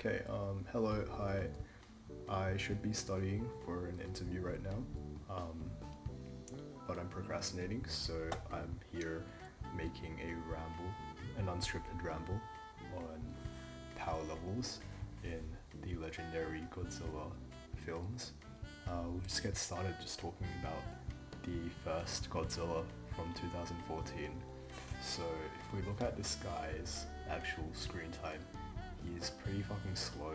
Okay, hello, hi. I should be studying for an interview right now, but I'm procrastinating, so I'm here making a ramble, an unscripted ramble on power levels in the legendary Godzilla films. We'll just get started just talking about the first Godzilla from 2014. So if we look at this guy's actual screen time, he's pretty fucking slow,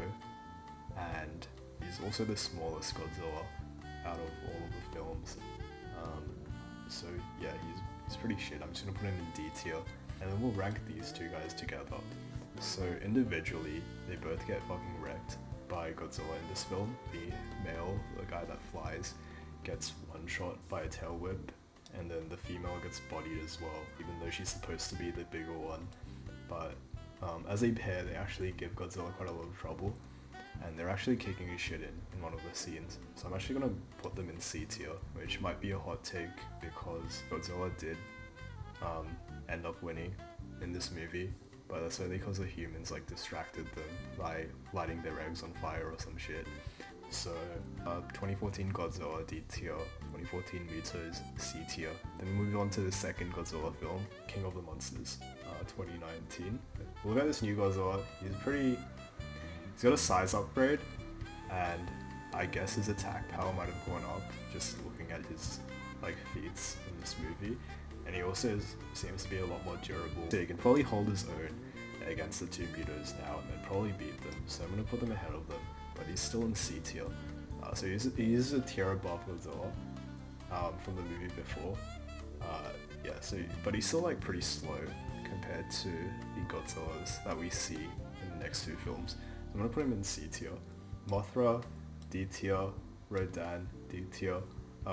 and he's also the smallest Godzilla out of all of the films. So yeah, he's pretty shit. I'm just gonna put him in D tier, and then we'll rank these two guys together. So individually, they both get fucking wrecked by Godzilla in this film. The male, the guy that flies, gets one shot by a tail whip, and then the female gets bodied as well, even though she's supposed to be the bigger one. But as a pair, they actually give Godzilla quite a lot of trouble, and they're actually kicking his shit in one of the scenes. So I'm actually gonna put them in C tier, which might be a hot take because Godzilla did end up winning in this movie, but that's only because the humans like distracted them by lighting their eggs on fire or some shit. So 2014 Godzilla D tier, 2014 Mutos C tier. Then we move on to the second Godzilla film, King of the Monsters, 2019. Look at this new Godzilla. He's got a size upgrade, and I guess his attack power might have gone up just looking at his like feats in this movie. And he also seems to be a lot more durable. So he can probably hold his own against the two Mutos now and then probably beat them. So I'm gonna put them ahead of them, but he's still in C tier. So he's a tier above Godzilla from the movie before. But he's still like pretty slow compared to the Godzillas that we see in the next two films. So I'm gonna put him in C tier. Mothra, D tier. Rodan, D tier.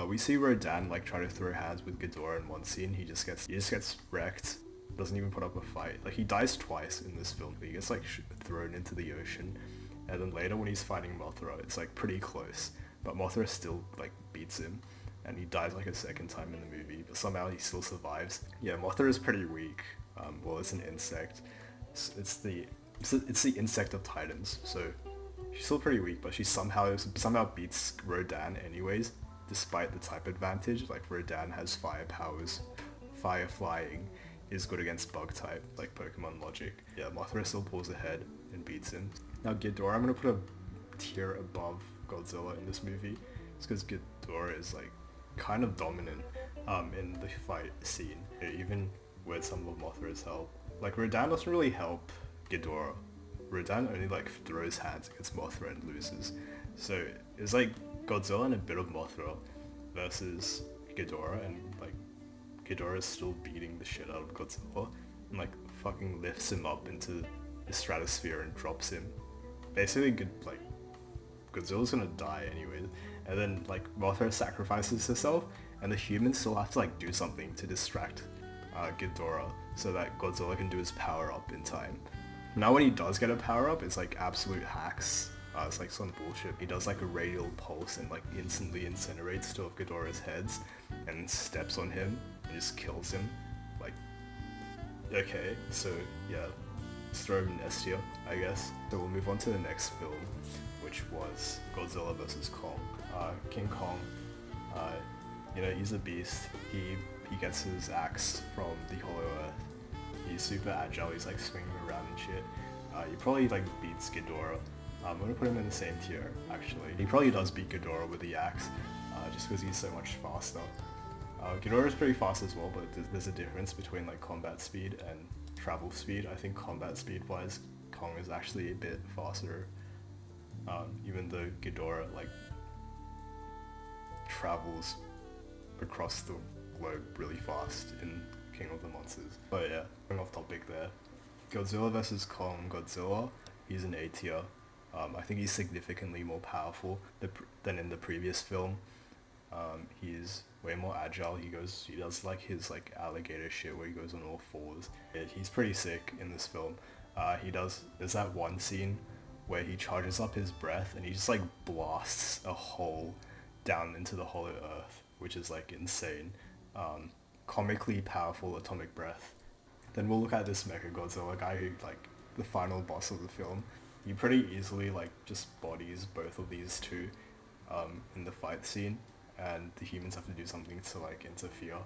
We see Rodan like try to throw hands with Ghidorah in one scene. He just gets wrecked. Doesn't even put up a fight. Like he dies twice in this film. He gets like thrown into the ocean, and then later when he's fighting Mothra, it's like pretty close. But Mothra still like beats him, and he dies like a second time in the movie. But somehow he still survives. Yeah, Mothra is pretty weak. Well, it's an insect. It's the insect of titans. So she's still pretty weak, but she somehow beats Rodan anyways, despite the type advantage. Like Rodan has fire powers, fire flying is good against bug type, like Pokemon logic. Yeah, Mothra still pulls ahead and beats him. Now Ghidorah, I'm gonna put a tier above Godzilla in this movie. It's because Ghidorah is like kind of dominant in the fight scene, even with some of Mothra's help. Like Rodan doesn't really help Ghidorah. Rodan only like throws hands against Mothra and loses. So it's like Godzilla and a bit of Mothra versus Ghidorah, and like Ghidorah is still beating the shit out of Godzilla and like fucking lifts him up into the stratosphere and drops him. Basically, Godzilla's gonna die anyways, and then like Mothra sacrifices herself, and the humans still have to like do something to distract Ghidorah so that Godzilla can do his power up in time. Now when he does get a power up, it's like absolute hacks. It's like some bullshit. He does like a radial pulse and like instantly incinerates two of Ghidorah's heads and steps on him and just kills him. Like, okay, so yeah, let's throw him in S tier, I guess. So we'll move on to the next film, which was Godzilla vs. Kong. King Kong, he's a beast. He gets his axe from the Hollow Earth. He's super agile. He's like swinging around and shit. He probably like beats Ghidorah. I'm gonna put him in the same tier, actually. He probably does beat Ghidorah with the axe, just because he's so much faster. Ghidorah is pretty fast as well, but there's a difference between like combat speed and travel speed. I think combat speed wise, Kong is actually a bit faster, even though Ghidorah like travels across the globe really fast in King of the Monsters. But yeah, going off topic there. Godzilla vs. Kong. Godzilla, he's an A tier. I think he's significantly more powerful than in the previous film. He's way more agile. He does like his like alligator shit where he goes on all fours. Yeah, he's pretty sick in this film. There's that one scene where he charges up his breath and he just like blasts a hole down into the Hollow Earth, which is like insane. Comically powerful atomic breath. Then we'll look at this Mechagodzilla guy who like the final boss of the film. he pretty easily like just bodies both of these two in the fight scene, and the humans have to do something to like interfere.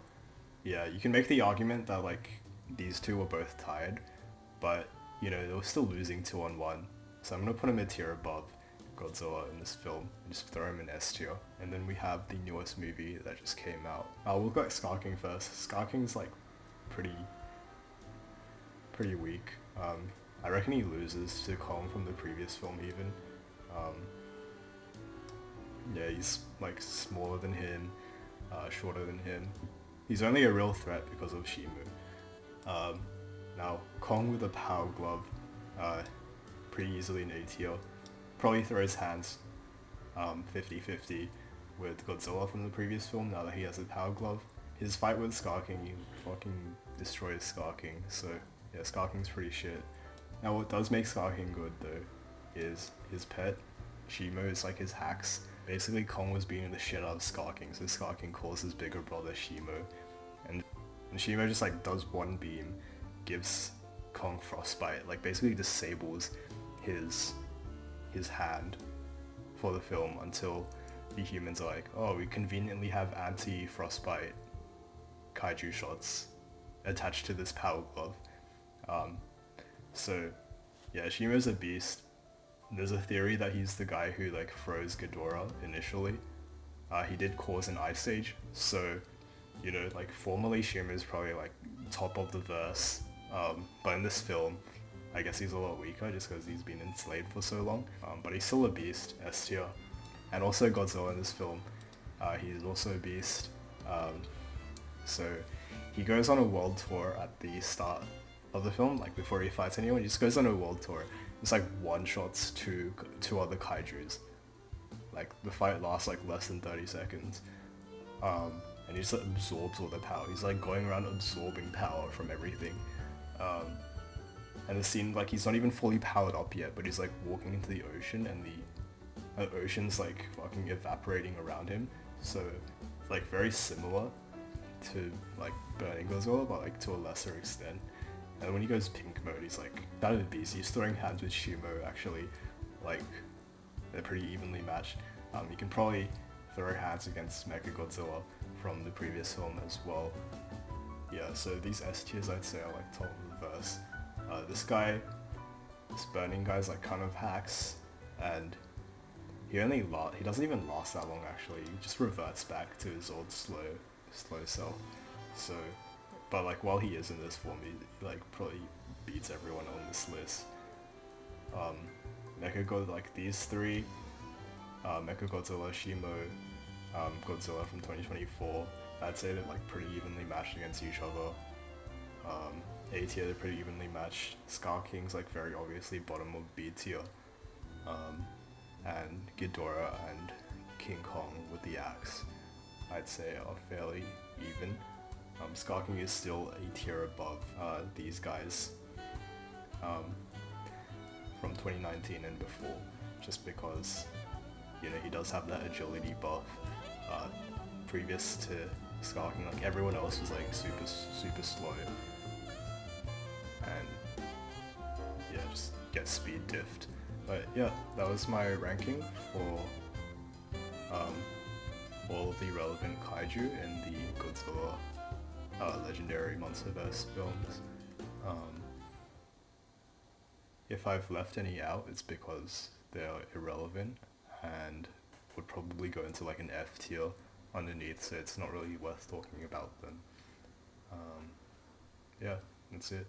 Yeah, you can make the argument that like these two were both tired, but you know they were still losing 2-on-1. So I'm gonna put him a tier above Godzilla in this film and just throw him in S tier. And then we have the newest movie that just came out. We'll go at Scar King first. Scar King's like pretty weak. I reckon he loses to Kong from the previous film even. Yeah, he's like smaller than him, shorter than him. He's only a real threat because of Shimu. Now, Kong with a power glove, pretty easily in A tier. Probably throws hands 50-50 with Godzilla from the previous film now that he has a power glove. His fight with Scar King, he fucking destroys Scar King, so yeah, Scar King's pretty shit. Now what does make Scar King good though is his pet. Shimo is like his hacks. Basically Kong was beating the shit out of Scar King, so Scar King calls his bigger brother Shimo. And Shimo just like does one beam, gives Kong frostbite, like basically disables his hand for the film until the humans are like, oh, we conveniently have anti-frostbite kaiju shots attached to this power glove. So yeah, Shimo's a beast. There's a theory that he's the guy who like froze Ghidorah initially. He did cause an ice age, so you know, like formally Shimo's probably like top of the verse, but in this film I guess he's a lot weaker just because he's been enslaved for so long, but he's still a beast, S tier. And also Godzilla in this film, he's also a beast. So he goes on a world tour at the start of the film, like before he fights anyone, he just goes on a world tour. It's like one-shots two other kaijus. Like the fight lasts like less than 30 seconds. And he just like, absorbs all the power. He's like going around absorbing power from everything. And the scene, like he's not even fully powered up yet, but he's like walking into the ocean and the ocean's like fucking evaporating around him. So it's like very similar to like Burning Godzilla, but like to a lesser extent. And when he goes pink mode, he's like that of a beast. He's throwing hands with Shimo actually, like they're pretty evenly matched. You can probably throw hands against Mechagodzilla from the previous film as well. Yeah, so these S tiers I'd say are like top of the verse. This burning guy's like kind of hacks, and he doesn't even last that long actually. He just reverts back to his old slow self. So, but like while he is in this form, he like probably beats everyone on this list. Like these three, Mechagodzilla, Shimo, Godzilla from 2024, I'd say they're like pretty evenly matched against each other. A tier, they're pretty evenly matched. Scar King's like very obviously bottom of B tier. And Ghidorah and King Kong with the axe, I'd say are fairly even. Scar King is still a tier above these guys from 2019 and before, just because you know he does have that agility buff. Previous to Scar King, like everyone else was like super slow, and yeah, just get speed diffed. But yeah, that was my ranking for all of the relevant kaiju in the Godzilla legendary Monsterverse films. If I've left any out, it's because they're irrelevant and would probably go into like an F tier underneath, so it's not really worth talking about them. Yeah, that's it.